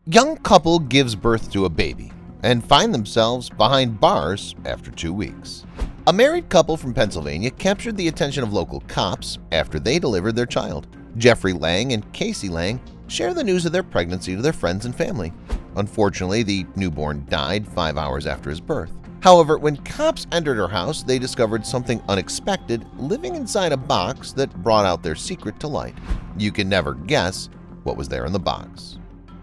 Young couple gives birth to a baby and find themselves behind bars after 2 weeks. A married couple from Pennsylvania captured the attention of local cops after they delivered their child. Geoffery Lang and Kaycee Lang share the news of their pregnancy to their friends and family. Unfortunately, the newborn died 5 hours after his birth. However, when cops entered her house, they discovered something unexpected living inside a box that brought out their secret to light. You can never guess what was there in the box.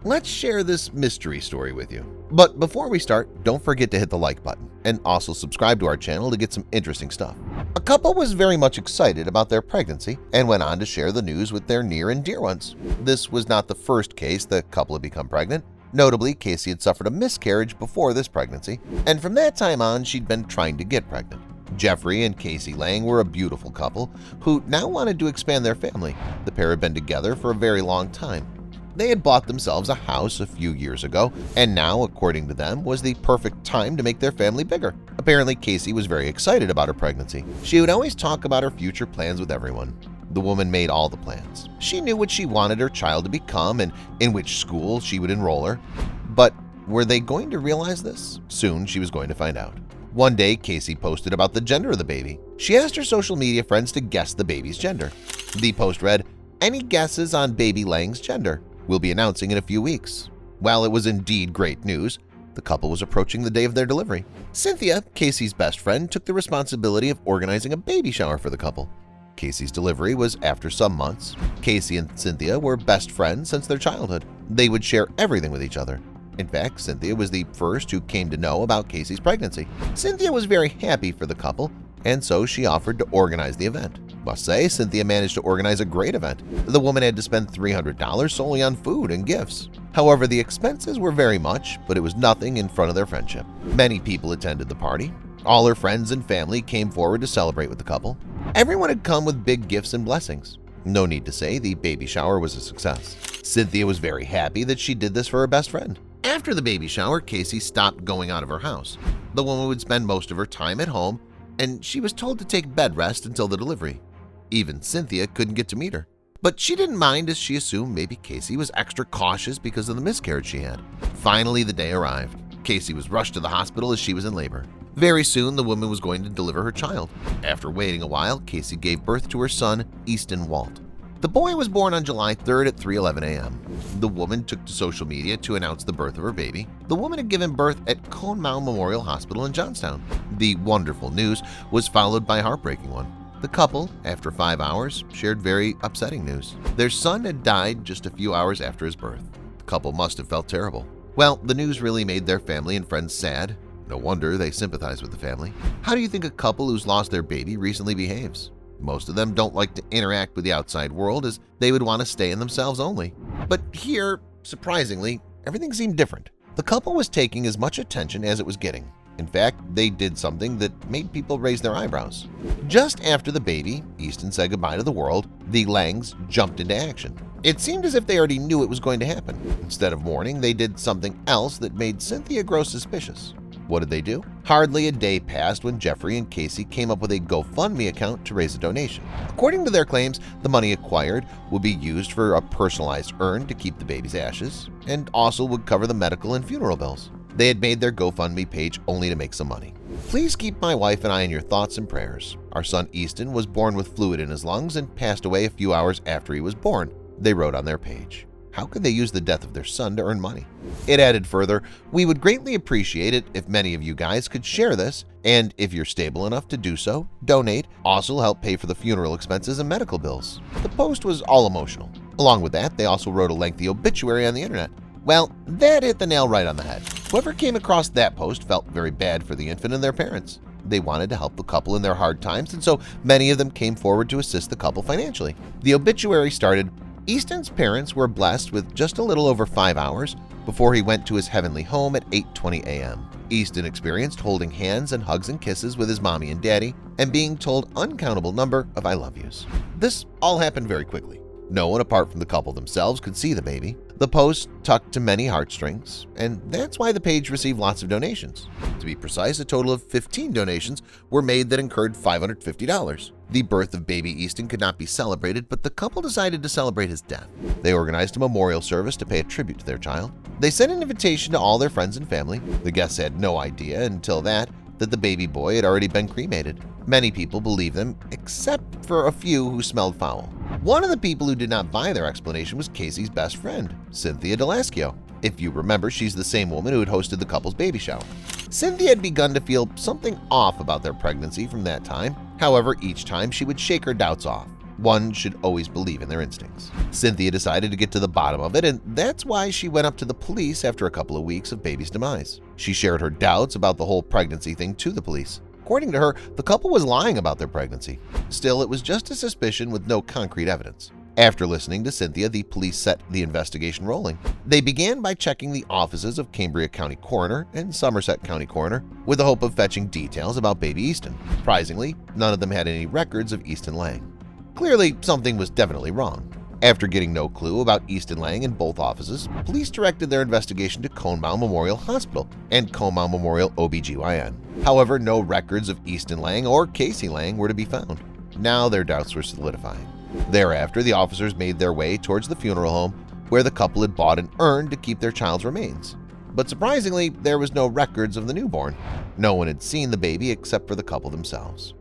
Let's share this mystery story with you. But before we start, don't forget to hit the like button and also subscribe to our channel to get some interesting stuff. A couple was very much excited about their pregnancy and went on to share the news with their near and dear ones. This was not the first case the couple had become pregnant. Notably, Kaycee had suffered a miscarriage before this pregnancy, and from that time on, she'd been trying to get pregnant. Geoffery and Kaycee Lang were a beautiful couple who now wanted to expand their family. The pair had been together for a very long time. They had bought themselves a house a few years ago, and now, according to them, was the perfect time to make their family bigger. Apparently, Kaycee was very excited about her pregnancy. She would always talk about her future plans with everyone. The woman made all the plans. She knew what she wanted her child to become and in which school she would enroll her. But were they going to realize this? Soon she was going to find out. One day, Kaycee posted about the gender of the baby. She asked her social media friends to guess the baby's gender. The post read, "Any guesses on baby Lang's gender? We'll be announcing in a few weeks." While it was indeed great news, the couple was approaching the day of their delivery. Cynthia, Kaycee's best friend, took the responsibility of organizing a baby shower for the couple. Kaycee's delivery was after some months. Kaycee and Cynthia were best friends since their childhood. They would share everything with each other. In fact, Cynthia was the first who came to know about Kaycee's pregnancy. Cynthia was very happy for the couple, and so she offered to organize the event. Must say, Cynthia managed to organize a great event. The woman had to spend $300 solely on food and gifts. However, the expenses were very much, but it was nothing in front of their friendship. Many people attended the party. All her friends and family came forward to celebrate with the couple. Everyone had come with big gifts and blessings. No need to say, the baby shower was a success. Cynthia was very happy that she did this for her best friend. After the baby shower, Kaycee stopped going out of her house. The woman would spend most of her time at home, and she was told to take bed rest until the delivery. Even Cynthia couldn't get to meet her. But she didn't mind, as she assumed maybe Kaycee was extra cautious because of the miscarriage she had. Finally, the day arrived. Kaycee was rushed to the hospital as she was in labor. Very soon, the woman was going to deliver her child. After waiting a while, Kaycee gave birth to her son, Easton Walt. The boy was born on July 3rd at 3:11 a.m. The woman took to social media to announce the birth of her baby. The woman had given birth at Conemaugh Memorial Hospital in Johnstown. The wonderful news was followed by a heartbreaking one. The couple, after 5 hours, shared very upsetting news. Their son had died just a few hours after his birth. The couple must have felt terrible. Well, the news really made their family and friends sad. No wonder they sympathize with the family. How do you think a couple who's lost their baby recently behaves? Most of them don't like to interact with the outside world, as they would want to stay in themselves only. But here, surprisingly, everything seemed different. The couple was taking as much attention as it was getting. In fact, they did something that made people raise their eyebrows. Just after the baby, Easton said goodbye to the world, the Langs jumped into action. It seemed as if they already knew it was going to happen. Instead of mourning, they did something else that made Cynthia grow suspicious. What did they do? Hardly a day passed when Geoffery and Kaycee came up with a GoFundMe account to raise a donation. According to their claims, the money acquired would be used for a personalized urn to keep the baby's ashes, and also would cover the medical and funeral bills. They had made their GoFundMe page only to make some money. Please keep my wife and I in your thoughts and prayers. Our son Easton was born with fluid in his lungs and passed away a few hours after he was born, they wrote on their page. How could they use the death of their son to earn money? It added further, "We would greatly appreciate it if many of you guys could share this, and if you're stable enough to do so, donate. Also help pay for the funeral expenses and medical bills." The post was all emotional. Along with that, they also wrote a lengthy obituary on the internet. Well, that hit the nail right on the head. Whoever came across that post felt very bad for the infant and their parents. They wanted to help the couple in their hard times, and so many of them came forward to assist the couple financially. The obituary started, "Easton's parents were blessed with just a little over 5 hours before he went to his heavenly home at 8:20 a.m. Easton experienced holding hands and hugs and kisses with his mommy and daddy and being told uncountable number of I love yous." This all happened very quickly. No one apart from the couple themselves could see the baby. The post tugged to many heartstrings, and that's why the page received lots of donations. To be precise, a total of 15 donations were made that incurred $550. The birth of baby Easton could not be celebrated, but the couple decided to celebrate his death. They organized a memorial service to pay a tribute to their child. They sent an invitation to all their friends and family. The guests had no idea until that the baby boy had already been cremated. Many people believed them, except for a few who smelled foul. One of the people who did not buy their explanation was Kaycee's best friend, Cynthia DeLascio. If you remember, she's the same woman who had hosted the couple's baby shower. Cynthia had begun to feel something off about their pregnancy from that time. However, each time she would shake her doubts off. One should always believe in their instincts. Cynthia decided to get to the bottom of it, and that's why she went up to the police after a couple of weeks of baby's demise. She shared her doubts about the whole pregnancy thing to the police. According to her, the couple was lying about their pregnancy. Still, it was just a suspicion with no concrete evidence. After listening to Cynthia, the police set the investigation rolling. They began by checking the offices of Cambria County Coroner and Somerset County Coroner with the hope of fetching details about baby Easton. Surprisingly, none of them had any records of Easton Lang. Clearly, something was definitely wrong. After getting no clue about Easton Lang in both offices, police directed their investigation to Conemaugh Memorial Hospital and Conemaugh Memorial OBGYN. However, no records of Easton Lang or Kaycee Lang were to be found. Now their doubts were solidifying. Thereafter, the officers made their way towards the funeral home where the couple had bought an urn to keep their child's remains. But surprisingly, there was no records of the newborn. No one had seen the baby except for the couple themselves.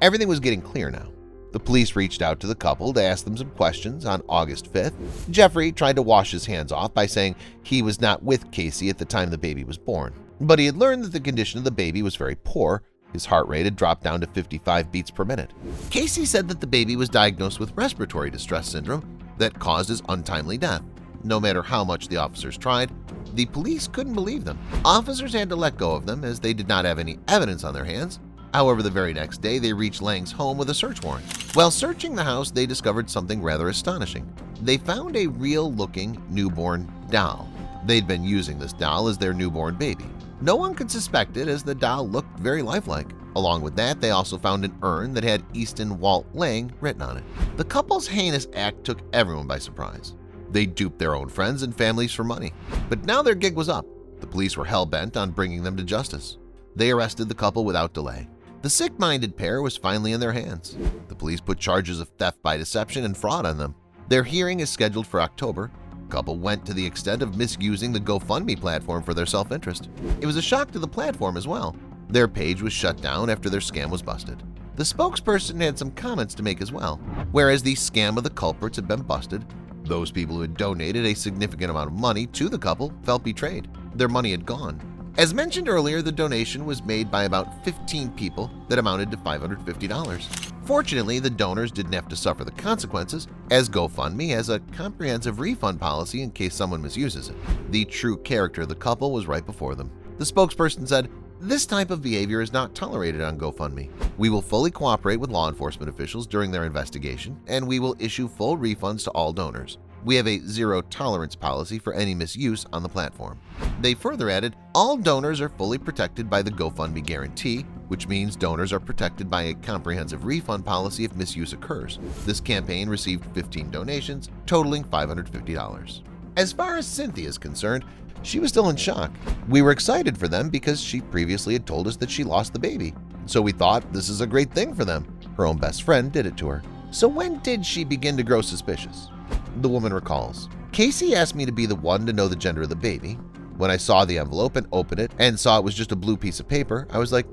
Everything was getting clear now. The police reached out to the couple to ask them some questions. On August 5th, Geoffery tried to wash his hands off by saying he was not with Kaycee at the time the baby was born. But he had learned that the condition of the baby was very poor. His heart rate had dropped down to 55 beats per minute. Kaycee said that the baby was diagnosed with respiratory distress syndrome that caused his untimely death. No matter how much the officers tried, the police couldn't believe them. Officers had to let go of them as they did not have any evidence on their hands. However, the very next day, they reached Lang's home with a search warrant. While searching the house, they discovered something rather astonishing. They found a real-looking newborn doll. They'd been using this doll as their newborn baby. No one could suspect it as the doll looked very lifelike. Along with that, they also found an urn that had Easton Walt Lang written on it. The couple's heinous act took everyone by surprise. They duped their own friends and families for money. But now their gig was up. The police were hell-bent on bringing them to justice. They arrested the couple without delay. The sick-minded pair was finally in their hands. The police put charges of theft by deception and fraud on them. Their hearing is scheduled for October. The couple went to the extent of misusing the GoFundMe platform for their self-interest. It was a shock to the platform as well. Their page was shut down after their scam was busted. The spokesperson had some comments to make as well. Whereas the scam of the culprits had been busted, those people who had donated a significant amount of money to the couple felt betrayed. Their money had gone. As mentioned earlier, the donation was made by about 15 people that amounted to $550. Fortunately, the donors didn't have to suffer the consequences, as GoFundMe has a comprehensive refund policy in case someone misuses it. The true character of the couple was right before them. The spokesperson said, "This type of behavior is not tolerated on GoFundMe. We will fully cooperate with law enforcement officials during their investigation, and we will issue full refunds to all donors. We have a zero-tolerance policy for any misuse on the platform." They further added, "All donors are fully protected by the GoFundMe guarantee, which means donors are protected by a comprehensive refund policy if misuse occurs." This campaign received 15 donations, totaling $550. As far as Cynthia is concerned, she was still in shock. We were excited for them because she previously had told us that she lost the baby. So we thought this is a great thing for them. Her own best friend did it to her. So when did she begin to grow suspicious? The woman recalls, "Kaycee asked me to be the one to know the gender of the baby. When I saw the envelope and opened it and saw it was just a blue piece of paper, I was like,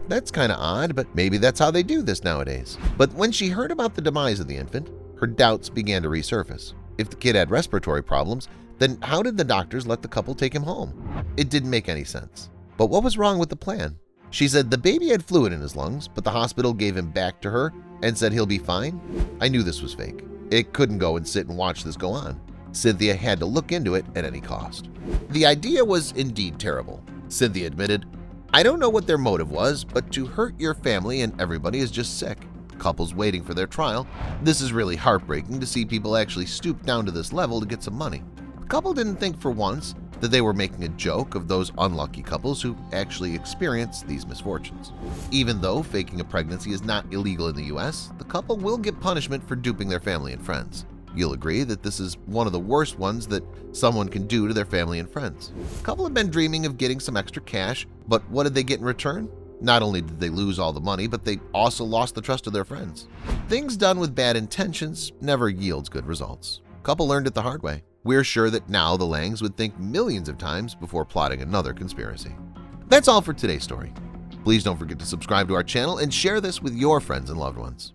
that's kind of odd, but maybe that's how they do this nowadays." But when she heard about the demise of the infant, her doubts began to resurface. If the kid had respiratory problems, then how did the doctors let the couple take him home? It didn't make any sense. But what was wrong with the plan? She said the baby had fluid in his lungs, but the hospital gave him back to her and said he'll be fine. I knew this was fake. It couldn't go and sit and watch this go on. Cynthia had to look into it at any cost. The idea was indeed terrible. Cynthia admitted, "I don't know what their motive was, but to hurt your family and everybody is just sick. Couples waiting for their trial. This is really heartbreaking to see people actually stoop down to this level to get some money." The couple didn't think for once that they were making a joke of those unlucky couples who actually experience these misfortunes. Even though faking a pregnancy is not illegal in the US, the couple will get punishment for duping their family and friends. You'll agree that this is one of the worst ones that someone can do to their family and friends. The couple have been dreaming of getting some extra cash, but what did they get in return? Not only did they lose all the money, but they also lost the trust of their friends. Things done with bad intentions never yields good results. Couple learned it the hard way. We're sure that now the Langs would think millions of times before plotting another conspiracy. That's all for today's story. Please don't forget to subscribe to our channel and share this with your friends and loved ones.